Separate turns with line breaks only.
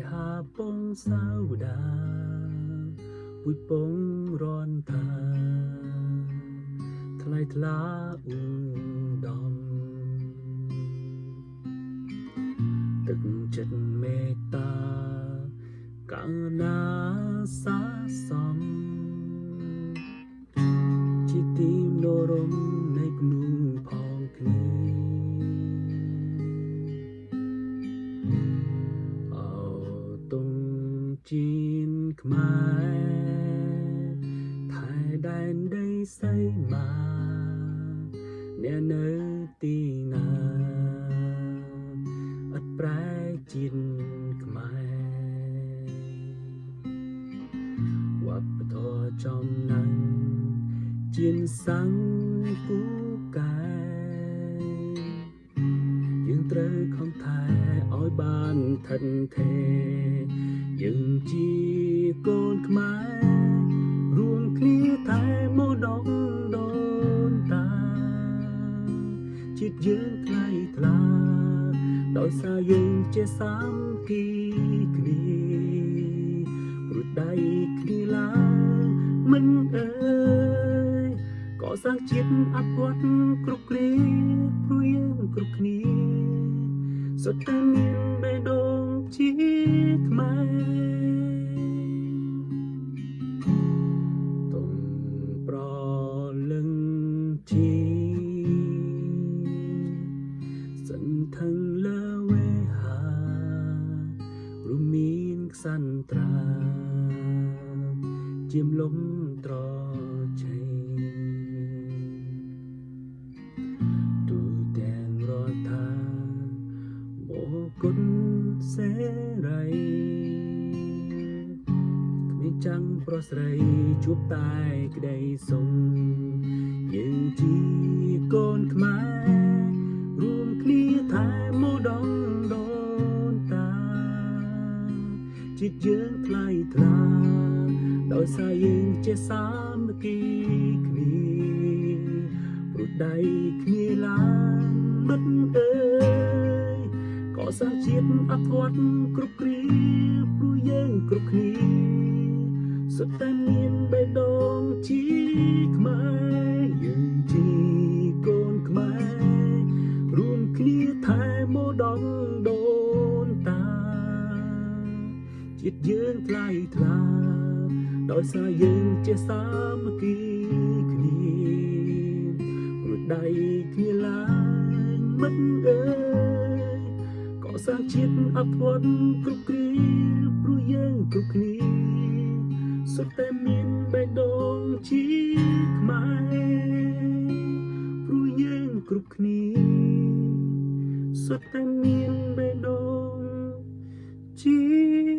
ហាពងសាវតាពុយពងរនថាថ្លៃថ្លាអ៊ូដំទឹកចិត្តមេត្តាកាលណាសាសំជាទីនរមនៃភ្នំផងគ្នាអោតុងជីនខ្មែរថៃដែនដីសៃមាអ្នកនៅទីណាអត់ប្រែជីនខ្មែរវប្បធម៌ចំណាំងជានសាំងពូកែយើងត្រូវខំថែឲ្យបានថិនថេរយើងជាកូនខ្មែររួមគ្នាថែមកដងដូនតាជាតិយើងថ្លៃថ្លាដោយសារយើងជាសាមគ្គីគ្នាព្រោះដៃគ្នាឡើងមិនអើយកសាងជាតិអភិវឌ្ឍគ្រប់គ្រាព្រោះយើងគ្រប់គ្នាសុទ្ធតែមានបេះដូងជាខ្មែរទុំប្រលឹងជាសន្ធឹងលើវេហារួមមានក្សន្ត្រាជាមលំត្រឆេទូទាំងរដ្ឋាមកគុណសេរីគ្មានចាំងប្រុសស្រីជួបតែក្តីសុខយើងជាកូនខ្មែររួមគ្នាថែមកដងដូនតាជាតិយើងថ្លៃថ្លាដោយសារយើងជាសាមគ្គីគ្នាព្រោះដៃគ្នាឡើងមិត្តអើយកសាងជាតិអភិវឌ្ឍគ្រប់គ្រាព្រោះយើងគ្រប់គ្នាសុទ្ធតែមានបេះដូងជាខ្មែរយើងជាកូនខ្មែររួមគ្នាថែមកដល់ដូនតាជាតិយើងថ្លៃថ្លាដោយសារយើងជាសាមគ្គីគ្នាព្រោះដៃគ្នាឡើងមិត្តអើយកសាងជាតិអភិវឌ្ឍគ្រប់គ្រាព្រោះយើងគ្រប់គ្នាសុទ្ធតែមានបេះដូងជាខ្មែរព្រោះយើងគ្រប់គ្នាសុទ្ធតែមានបេះដូងជា